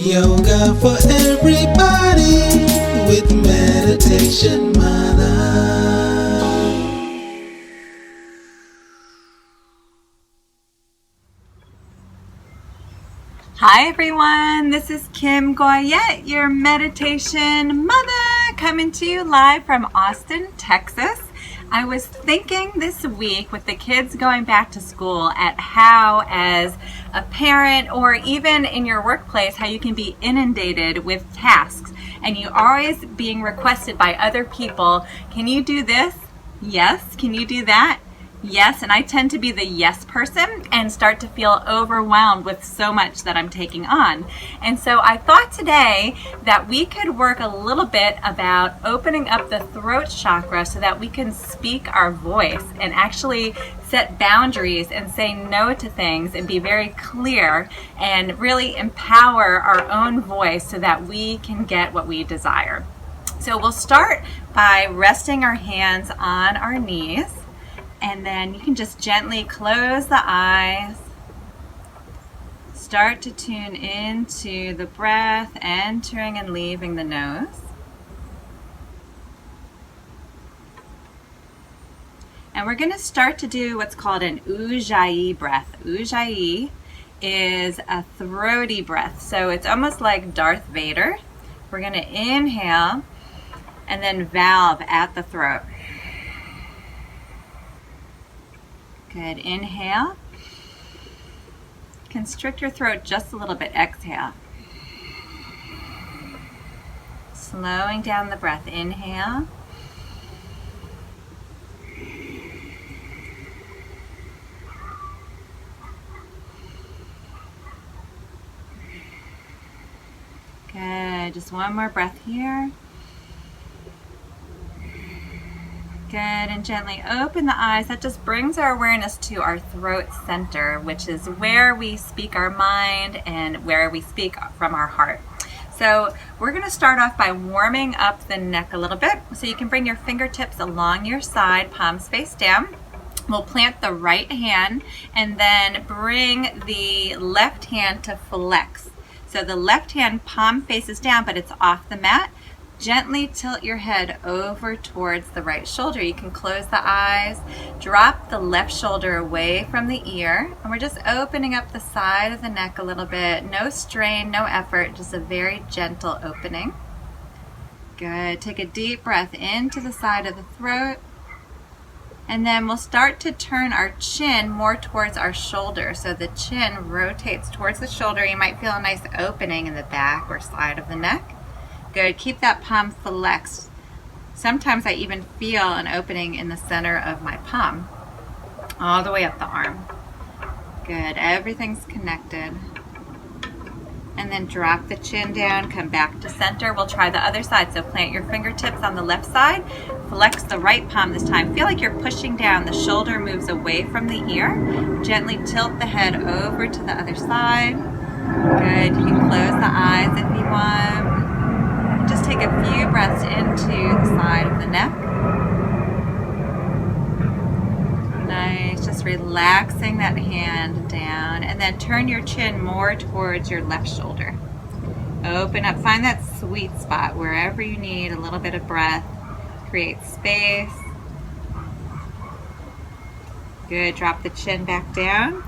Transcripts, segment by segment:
Yoga for everybody with Meditation Mutha. Hi everyone, this is Kim Goyette, your Meditation Mutha, coming to you live from Austin, Texas. I was thinking this week with the kids going back to school at how, as a parent or even in your workplace, how you can be inundated with tasks and you always being requested by other people, can you do this? Yes. Can you do that? Yes, and I tend to be the yes person and start to feel overwhelmed with so much that I'm taking on. And so I thought today that we could work a little bit about opening up the throat chakra so that we can speak our voice and actually set boundaries and say no to things and be very clear and really empower our own voice so that we can get what we desire. So we'll start by resting our hands on our knees. And then you can just gently close the eyes. Start to tune into the breath entering and leaving the nose. And we're going to start to do what's called an Ujjayi breath. Ujjayi is a throaty breath. So it's almost like Darth Vader. We're going to inhale and then valve at the throat. Good. Inhale. Constrict your throat just a little bit. Exhale. Slowing down the breath. Inhale. Good. Just one more breath here. Good, and gently open the eyes. That just brings our awareness to our throat center, which is where we speak our mind and where we speak from our heart. So we're going to start off by warming up the neck a little bit. So you can bring your fingertips along your side, palms face down. We'll plant the right hand and then bring the left hand to flex. So the left hand palm faces down, but it's off the mat. Gently tilt your head over towards the right shoulder. You can close the eyes, drop the left shoulder away from the ear, and we're just opening up the side of the neck a little bit. No strain, no effort, just a very gentle opening. Good. Take a deep breath into the side of the throat, and then we'll start to turn our chin more towards our shoulder. So the chin rotates towards the shoulder. You might feel a nice opening in the back or side of the neck. Good. Keep that palm flexed. Sometimes I even feel an opening in the center of my palm, all the way up the arm. Good. Everything's connected. And then drop the chin down, come back to center. We'll try the other side. So plant your fingertips on the left side. Flex the right palm this time. Feel like you're pushing down. The shoulder moves away from the ear. Gently tilt the head over to the other side. Good. You can close the eyes if you want. Just take a few breaths into the side of the neck. Nice. Just relaxing that hand down. And then turn your chin more towards your left shoulder. Open up. Find that sweet spot wherever you need a little bit of breath. Create space. Good. Drop the chin back down.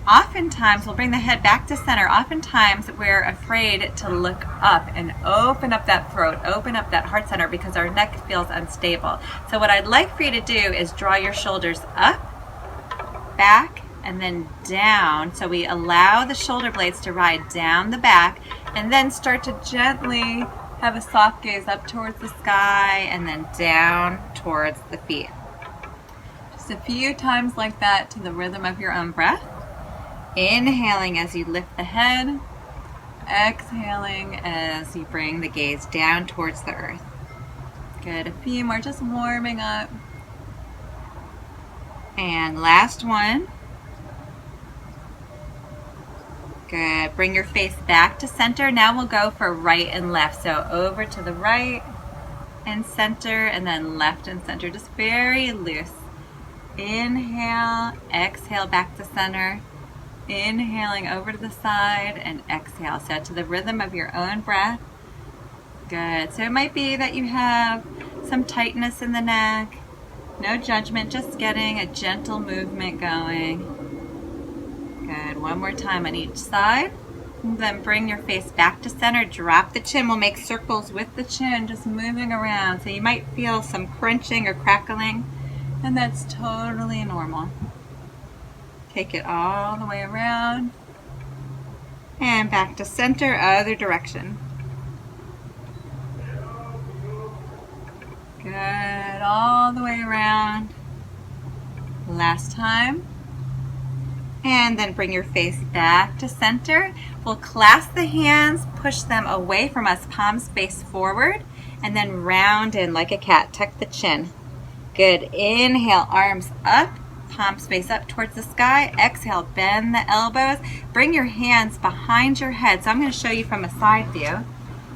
Oftentimes, we'll bring the head back to center. Oftentimes, we're afraid to look up and open up that throat, open up that heart center because our neck feels unstable. So what I'd like for you to do is draw your shoulders up, back, and then down. So we allow the shoulder blades to ride down the back and then start to gently have a soft gaze up towards the sky and then down towards the feet. Just a few times like that to the rhythm of your own breath. Inhaling as you lift the head, exhaling as you bring the gaze down towards the earth. Good, a few more, just warming up. And last one. Good, bring your face back to center. Now we'll go for right and left. So over to the right and center, and then left and center, just very loose. Inhale, exhale back to center. Inhaling over to the side and exhale. So to the rhythm of your own breath. Good. So it might be that you have some tightness in the neck. No judgment, just getting a gentle movement going. Good. One more time on each side. And then bring your face back to center. Drop the chin. We'll make circles with the chin, just moving around. So you might feel some crunching or crackling, and that's totally normal. Take it all the way around. And back to center, other direction. Good, all the way around. Last time. And then bring your face back to center. We'll clasp the hands, push them away from us, palms face forward, and then round in like a cat. Tuck the chin. Good, inhale, arms up, palms face up towards the sky. Exhale, bend the elbows. Bring your hands behind your head. So I'm going to show you from a side view.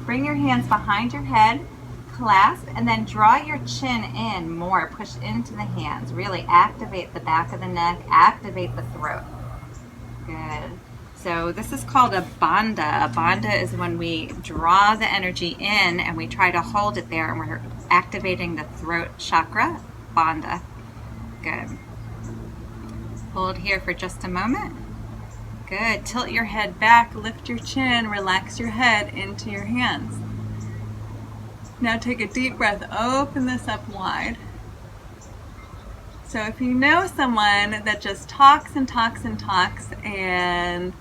Bring your hands behind your head. Clasp, and then draw your chin in more. Push into the hands. Really activate the back of the neck, activate the throat. Good. So this is called a bandha. A bandha is when we draw the energy in and we try to hold it there, and we're activating the throat chakra. Bandha. Good. Hold here for just a moment. Good. Tilt your head back, lift your chin, relax your head into your hands. Now take a deep breath, open this up wide. So if you know someone that just talks and talks and talks and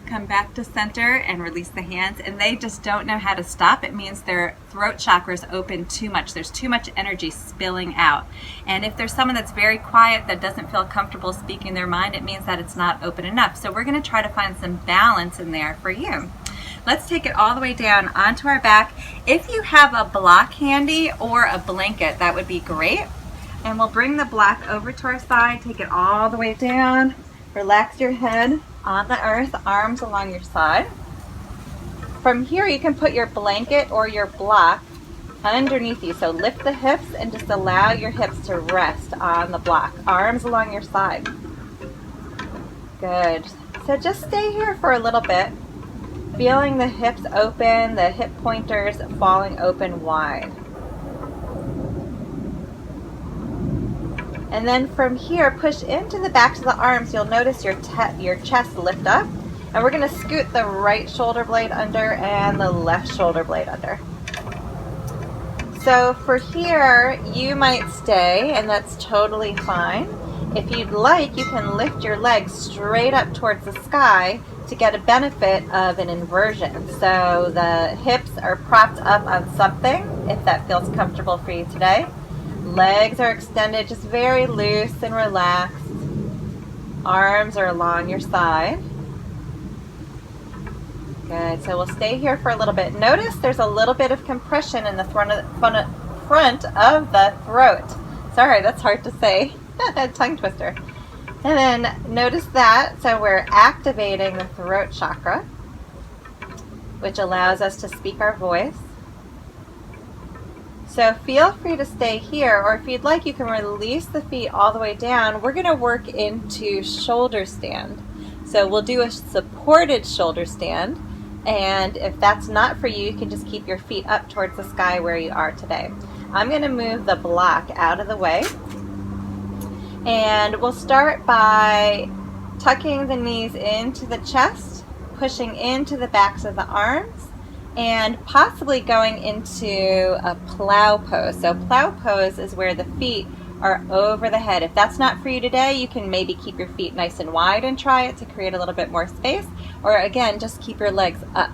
come back to center and release the hands, and they just don't know how to stop, it means their throat chakra is open too much. There's too much energy spilling out. And if there's someone that's very quiet, that doesn't feel comfortable speaking their mind, it means that it's not open enough. So we're going to try to find some balance in there for you. Let's take it all the way down onto our back. If you have a block handy or a blanket, that would be great. And we'll bring the block over to our side, take it all the way down. Relax your head on the earth, arms along your side. From here, you can put your blanket or your block underneath you. So lift the hips and just allow your hips to rest on the block. Arms along your side. Good. So just stay here for a little bit. Feeling the hips open, the hip pointers falling open wide. And then from here, push into the backs of the arms. You'll notice your chest lift up. And we're going to scoot the right shoulder blade under and the left shoulder blade under. So for here, you might stay, and that's totally fine. If you'd like, you can lift your legs straight up towards the sky to get a benefit of an inversion. So the hips are propped up on something, if that feels comfortable for you today. Legs are extended, just very loose and relaxed. Arms are along your side. Good, so we'll stay here for a little bit. Notice there's a little bit of compression in the front of the throat. Sorry, that's hard to say. Tongue twister. And then notice that, so we're activating the throat chakra, which allows us to speak our voice. So feel free to stay here, or if you'd like, you can release the feet all the way down. We're going to work into shoulder stand. So we'll do a supported shoulder stand, and if that's not for you, you can just keep your feet up towards the sky where you are today. I'm going to move the block out of the way. And we'll start by tucking the knees into the chest, pushing into the backs of the arms, and possibly going into a plow pose. So plow pose is where the feet are over the head. If that's not for you today, you can maybe keep your feet nice and wide and try it to create a little bit more space. Or again, just keep your legs up.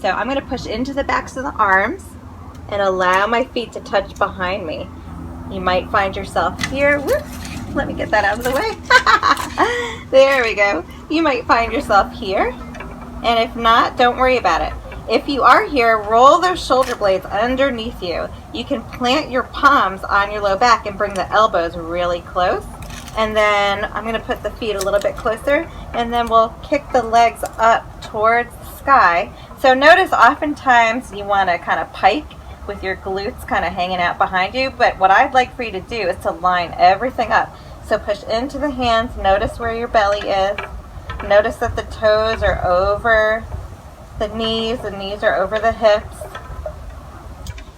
So I'm going to push into the backs of the arms and allow my feet to touch behind me. You might find yourself here. Whoops. Let me get that out of the way. There we go. You might find yourself here. And if not, don't worry about it. If you are here, roll those shoulder blades underneath you. You can plant your palms on your low back and bring the elbows really close. And then I'm going to put the feet a little bit closer, and then we'll kick the legs up towards the sky. So notice oftentimes you want to kind of pike with your glutes kind of hanging out behind you, but what I'd like for you to do is to line everything up. So push into the hands, notice where your belly is, Notice that the toes are over the knees are over the hips.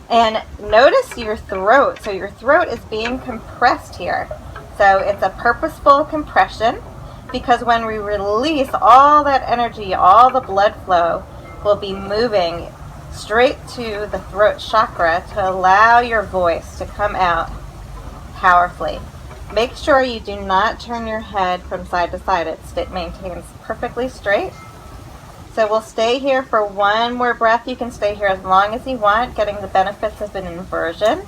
And notice your throat. So your throat is being compressed here. So it's a purposeful compression, because when we release all that energy, all the blood flow will be moving straight to the throat chakra to allow your voice to come out powerfully. Make sure you do not turn your head from side to side. It maintains perfectly straight. So we'll stay here for one more breath. You can stay here as long as you want, getting the benefits of an inversion,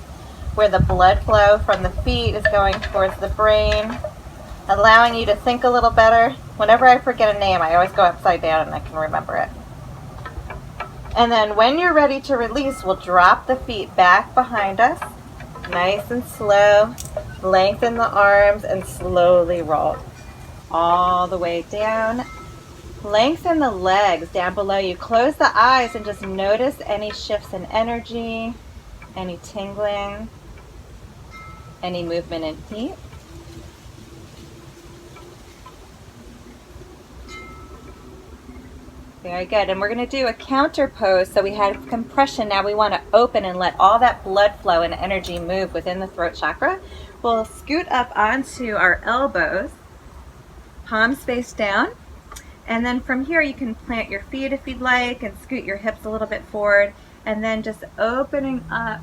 where the blood flow from the feet is going towards the brain, allowing you to think a little better. Whenever I forget a name, I always go upside down and I can remember it. And then when you're ready to release, we'll drop the feet back behind us, nice and slow. Lengthen the arms and slowly roll all the way down. Lengthen the legs down below you. Close the eyes and just notice any shifts in energy, any tingling, any movement in heat. Very good. And we're going to do a counter pose. So we had compression. Now we want to open and let all that blood flow and energy move within the throat chakra. We'll scoot up onto our elbows, palms face down. And then from here you can plant your feet if you'd like and scoot your hips a little bit forward. And then just opening up,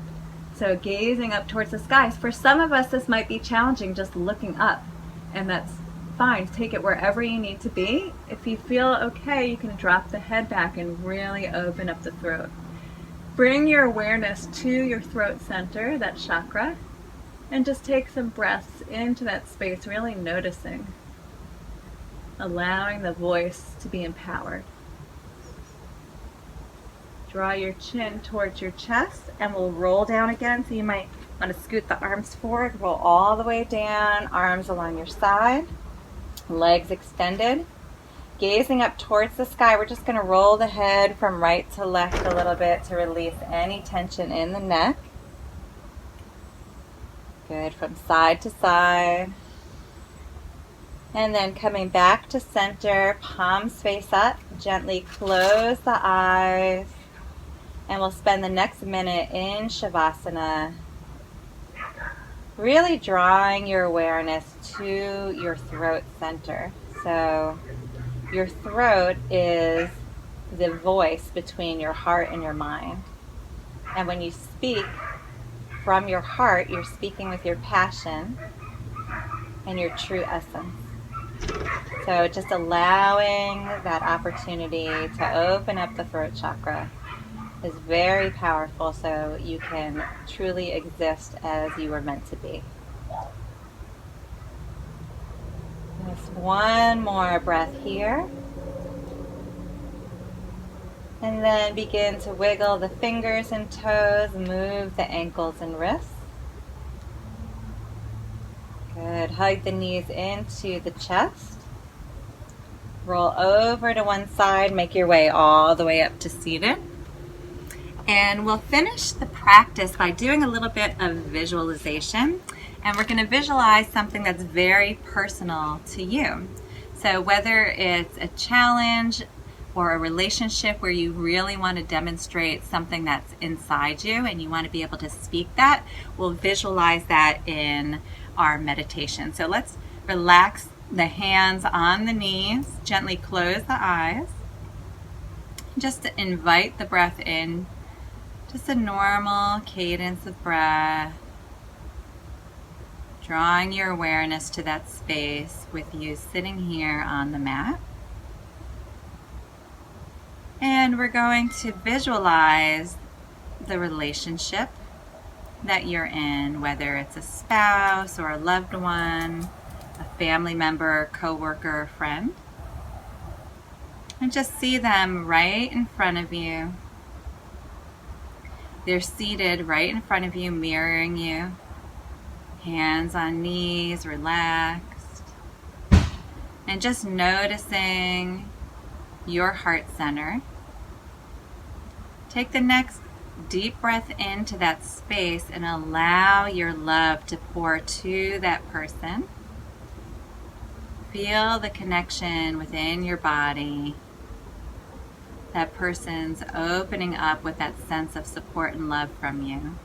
so gazing up towards the skies. For some of us this might be challenging, just looking up. And that's fine. Take it wherever you need to be. If you feel okay, you can drop the head back and really open up the throat. Bring your awareness to your throat center, that chakra, and just take some breaths into that space, really noticing, allowing the voice to be empowered. Draw your chin towards your chest and we'll roll down again. So you might want to scoot the arms forward, roll all the way down, arms along your side. Legs extended, gazing up towards the sky. We're just going to roll the head from right to left a little bit to release any tension in the neck. Good, from side to side. And then coming back to center, palms face up, gently close the eyes. And we'll spend the next minute in Shavasana, really drawing your awareness to your throat center. So your throat is the voice between your heart and your mind. And when you speak from your heart, you're speaking with your passion and your true essence. So just allowing that opportunity to open up the throat chakra is very powerful, so you can truly exist as you were meant to be. Just one more breath here. And then begin to wiggle the fingers and toes, move the ankles and wrists. Good. Hug the knees into the chest. Roll over to one side, make your way all the way up to seated. And we'll finish the practice by doing a little bit of visualization. And we're going to visualize something that's very personal to you. So whether it's a challenge or a relationship where you really want to demonstrate something that's inside you and you want to be able to speak that, we'll visualize that in our meditation. So let's relax the hands on the knees, gently close the eyes. Just to invite the breath in, just a normal cadence of breath, drawing your awareness to that space with you sitting here on the mat. And we're going to visualize the relationship that you're in, whether it's a spouse or a loved one, a family member, coworker, or friend. And just see them right in front of you. They're seated right in front of you, mirroring you. Hands on knees, relaxed. And just noticing your heart center. Take the next deep breath into that space and allow your love to pour to that person. Feel the connection within your body. That person's opening up with that sense of support and love from you,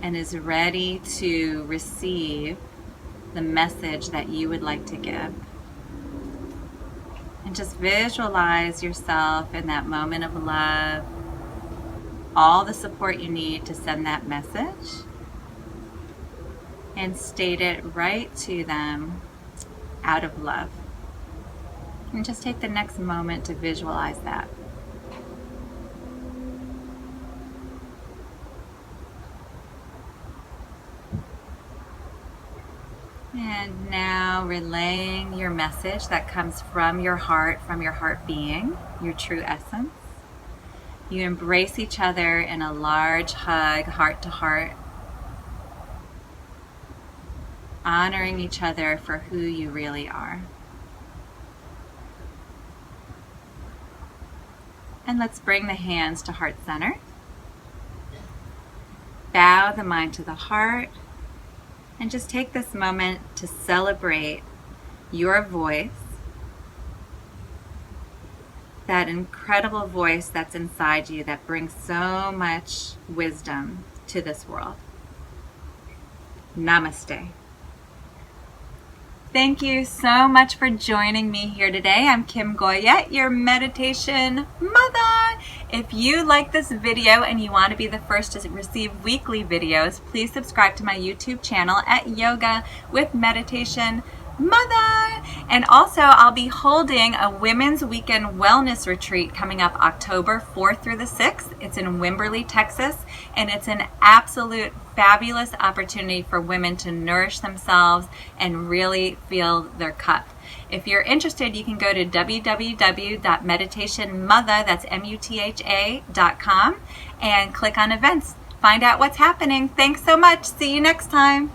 and is ready to receive the message that you would like to give. And just visualize yourself in that moment of love, all the support you need to send that message, and state it right to them out of love. And just take the next moment to visualize that. And now relaying your message that comes from your heart being, your true essence. You embrace each other in a large hug, heart to heart, honoring each other for who you really are. And let's bring the hands to heart center. Bow the mind to the heart. And just take this moment to celebrate your voice, that incredible voice that's inside you that brings so much wisdom to this world. Namaste. Thank you so much for joining me here today. I'm Kim Goyette, your Meditation Mother. If you like this video and you want to be the first to receive weekly videos, please subscribe to my YouTube channel at Yoga with Meditation Mother. And also, I'll be holding a Women's Weekend Wellness Retreat coming up October 4th through the 6th. It's in Wimberley, Texas, and it's an absolute fabulous opportunity for women to nourish themselves and really fill their cup. If you're interested, you can go to www.meditationmutha, that's MUTHA.com, and click on events. Find out what's happening. Thanks so much. See you next time.